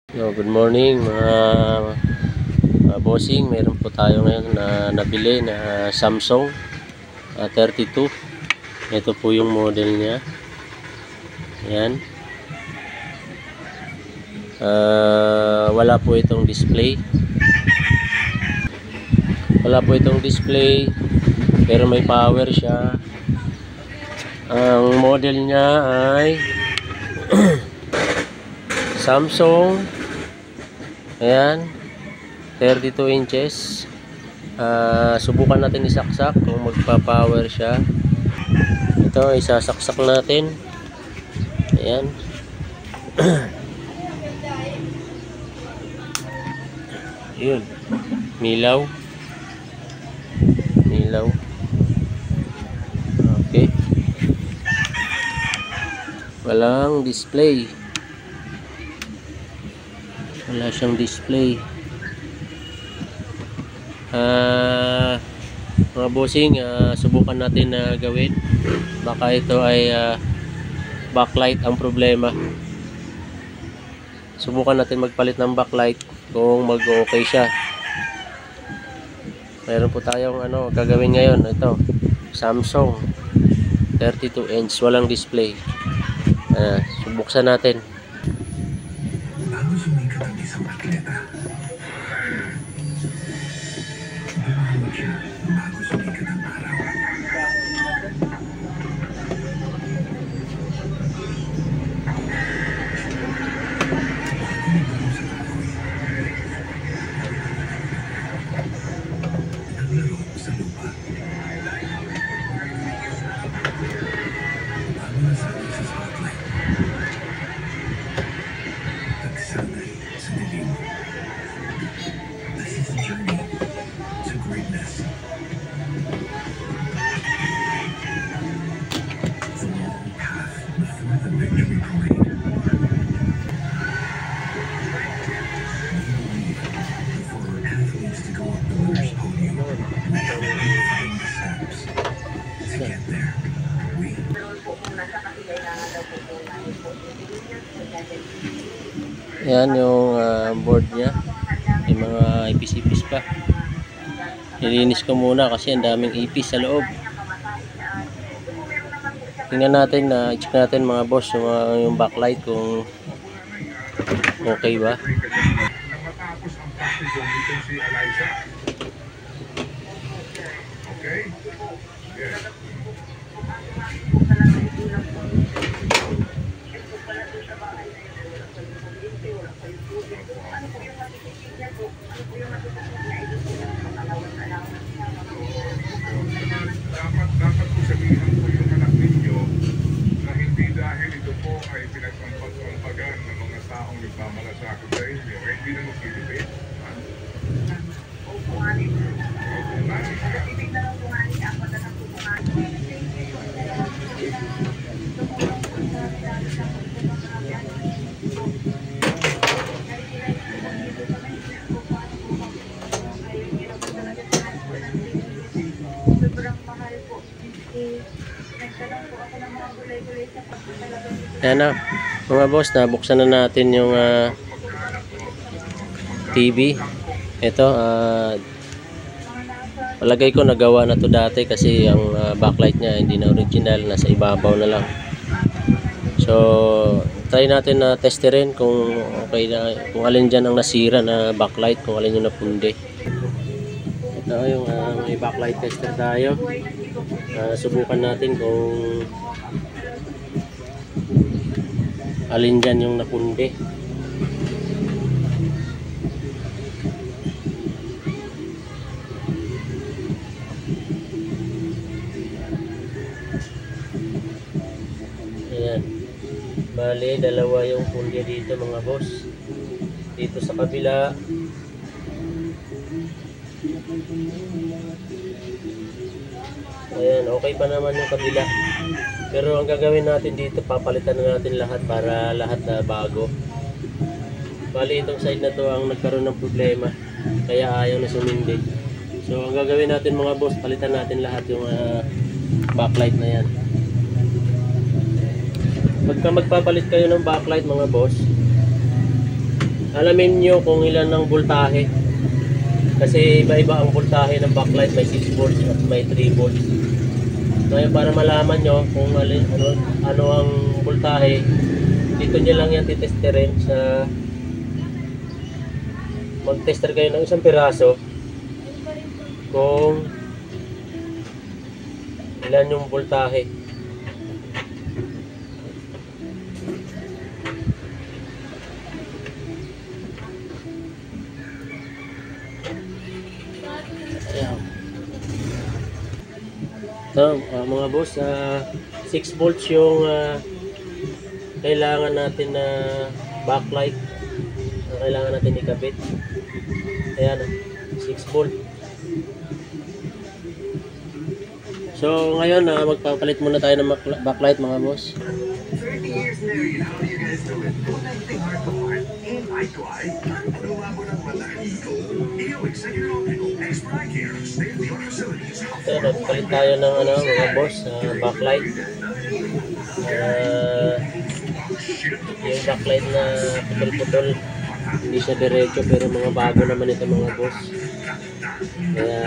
Good morning mga bossing. Meron po tayo ngayon na nabili na Samsung 32. Ito po yung model niya. Ayan. Wala po itong display. Pero may power siya. Ang model niya ay Samsung. Ayan, 32 inches. Subukan natin isaksak kung magpa-power siya. Ito, isasaksak natin. Ayan. Yun, milaw. Okay. Walang display. Wala siyang display. Mga bossing, subukan natin na gawin. Baka ito ay backlight ang problema. Subukan natin magpalit ng backlight kung mag-okay siya. Meron po tayong gagawin ngayon. Ito, Samsung 32 inch, walang display. Subuksan natin. Bago sumikat ang isang atleta, dumawag siya bago sumikat ang araw. Bago naglaro sa kahoy, naglaro sa lupa. Bago nasanay sa spotlight, nagsanay sa dilim. This is the journey to greatness. The long path before the victory parade. We believe that for our athletes to go up the winner's podium, we have to find the steps. To get there, we Yan yung board niya. May mga ipis-ipis pa. Nilinis ko muna kasi ang daming ipis sa loob. Tingnan natin, check natin mga boss yung backlight kung okay ba. Matapos ang practical nito si Eliza. Okay? Yes. Dapat po sabihin po yung anak ninyo na hindi dahil ito po ay pinagpampagan ng mga taong nagmamalasakit sa inyo, ay hindi na magkilipit. Opo nga rin. Ayan na mga boss, nabuksan na natin yung TV. Ito, palagay ko nagawa na to dati kasi ang backlight niya hindi na original, nasa ibabaw na lang. So try natin na testerin kung okay na, kung alin dyan ang nasira na backlight, kung alin yung napundi. Ito yung may backlight tester tayo. Subukan natin kung alin dyan yung napundi. Ayan, bali dalawa yung pundi dito mga boss. Dito sa kabila ayan, okay pa naman yung kabila. Pero ang gagawin natin dito, papalitan na natin lahat para lahat na bago. Bali itong side na to ang nagkaroon ng problema, kaya ayaw na sumindi. So ang gagawin natin mga boss, palitan natin lahat yung backlight na yan. Pagka magpapalit kayo ng backlight mga boss, alamin nyo kung ilan ang voltahe. Kasi iba-iba ang voltahe ng backlight, may 6 volts at may 3 volts. Ngayon para malaman nyo kung ano ang voltahe, dito nyo lang yan titesterin sa mag-tester kayo ng isang piraso kung ilan yung voltahe. Ayan. So, mga boss, 6 volts yung kailangan natin na backlight. Kailangan natin ikabit. Ayan, 6 volt. So, ngayon, magpapalit muna tayo ng backlight, mga boss. 30 years married, how do you guys do it? Connecting heart to heart, aim eye to eye. Pagawa mo ng malaking ikaw, executive optical, expert eye care, state-of-the-art facilities. So, nagpalit tayo ng mga boss, backlight. Yung backlight na putol-putol, hindi siya diretso, pero mga bago naman ito mga boss. Kaya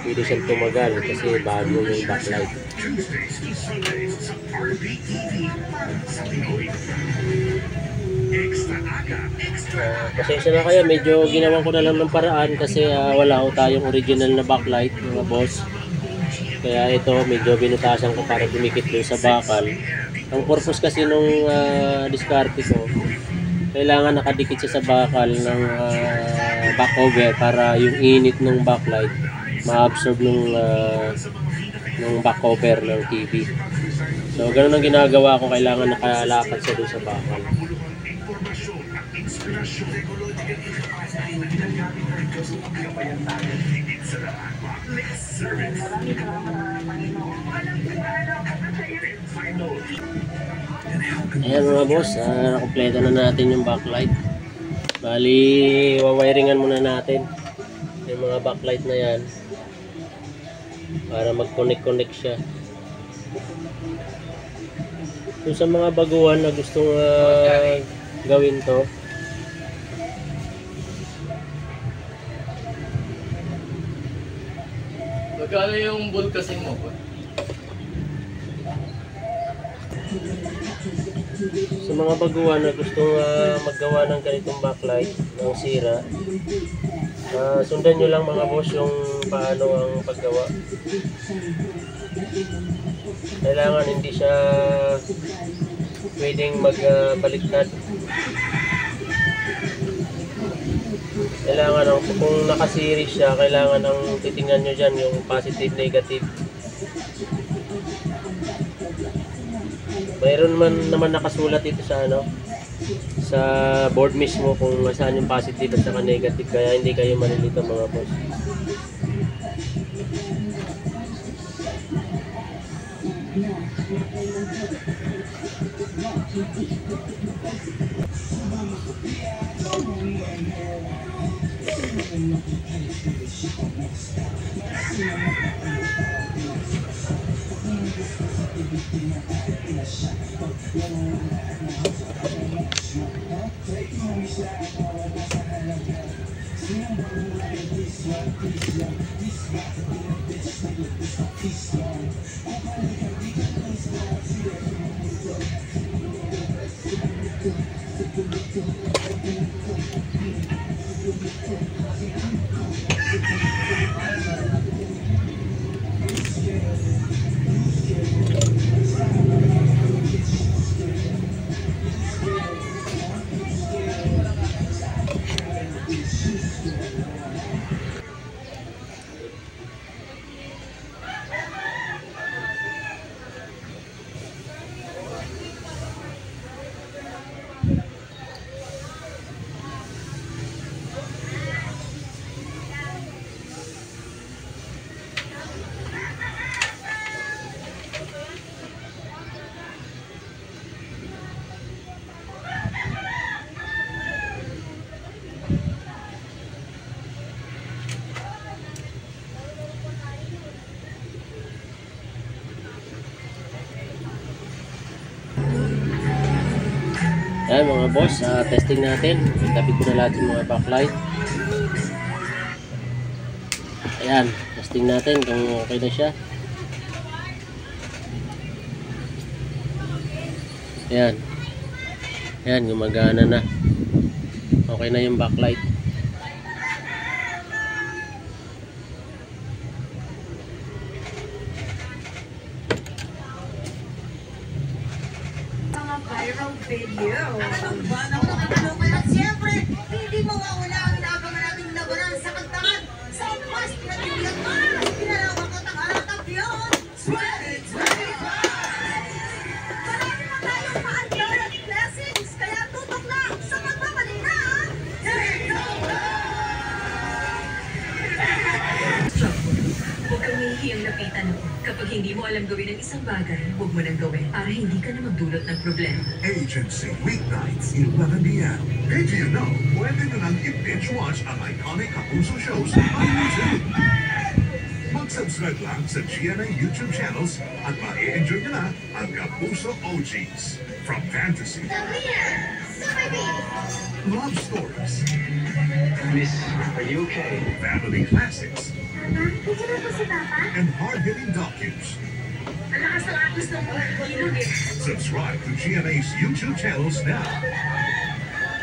hindi siya tumagal kasi bago yung backlight. Pasensya na kayo, medyo ginawan ko na lang ng paraan kasi wala ko tayong original na backlight mga boss. Kaya ito medyo binutasan ko para dumikit doon sa bakal. Ang purpose kasi nung diskarte ko, kailangan nakadikit siya sa bakal ng back cover para yung init ng backlight ma-absorb nung back cover ng TV. So ganun ang ginagawa ko, kailangan nakalapat siya doon sa bakal. Ayan mga boss, nakompleto na natin yung backlight. Bali, wawiringan muna natin yung mga backlight na yan para mag-connect siya. So sa mga baguhan na gustong gawin to, magkano yung bulk kasi mo? sa mga baguhan na gustong maggawa ng ganitong backlight ng sira, sundan nyo lang mga boss yung paano ang paggawa. Kailangan hindi siya pwedeng magbaliktad. Kailangan kung nakaseries siya, kailangan ang titingnan nyo dyan yung positive, negative. Mayroon naman nakasulat ito sa sa board mismo kung saan yung positive at saka negative, kaya hindi kayo malilito mga boss. Ayan mga boss, testing natin. Itapit ko na lahat yung mga backlight. Ayan, testing natin kung okay na siya. Ayan. Ayan, gumagana na. Okay na yung backlight. Mga viral video. Ano ba? Nakukulungan at siyempre, hindi mawawala ang inabangan nating labanan sa kantahan. Sa mas pinatibiyang mas pinalawang katangalan at yun. 2025! Marami na tayong maandar at blessings, kaya tutok lang sa magpapaling na Take Over! Huwag kang hihiyang lapitan ako. Kapag hindi mo alam gawin ang isang bagay, huwag mo nang gawin para hindi ka na magdulot ng problema. Agency weeknights 11 p.m. Did you know, pwede nyo nang i-binge watch ang iconic Kapuso shows on YouTube. Mag-subscribe lang sa GMA YouTube channels at ma-enjoy nyo na ang Kapuso OGs. From fantasy, love stories, Miss, are you okay? family classics, Hindi na ba si Papa? and hard-hitting docus. Ang lakas ng agos ng ilog eh. Subscribe to GMA's YouTube channels now.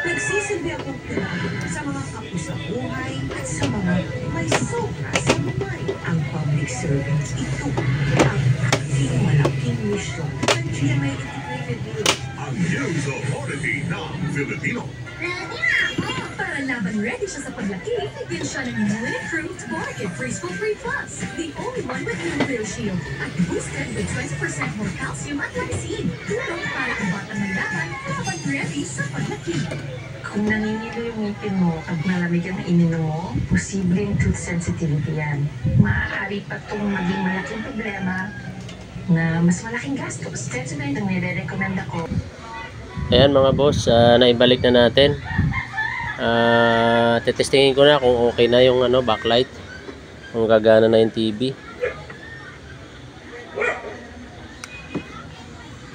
Nagsisilbi akong tulad sa mga kapusabuhay at sa mga may sobra sa buhay. Ang public servants, ito ang aking malaking misyon ng GMA Integrated Village. Ang News Authority ng Filipino. Ready na ako! Para laban ready siya sa paglaki, bigyan siya ng newly improved Borgid Preschool 3 Plus, the only one with nuclear shield at boosted with 20% more calcium at lysine. Tulong para ang batang may laban, laban ready sa paglaki. Kung nangingilu yung ngipin mo pag malamig ang ininom mo, posibleng tooth sensitivity yan. Maaari pa itong maging malaking problema na mas malaking gastos. Sensodyne ang nire-recommend ako. Ayan mga boss, naibalik na natin. Tetestingin ko na kung okay na yung backlight, kung gagana na yung TV.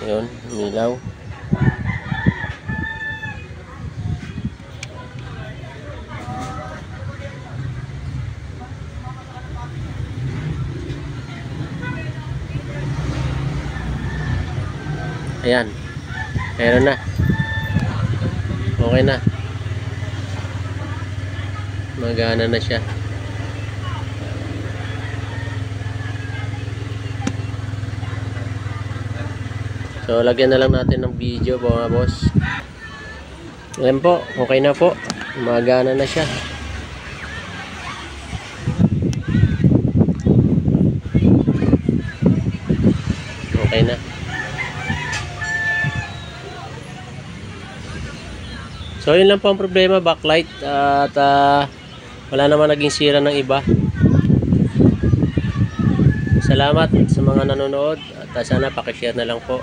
Ayun, umilaw. Ayan, meron na. Okay na. Magana na siya. So lagyan na lang natin ng video mga boss. Ayan po, okay na po. Magana na siya. Okay na. So yun lang po ang problema, backlight, at wala naman naging sira ng iba. Salamat sa mga nanonood at sana pakishare na lang po.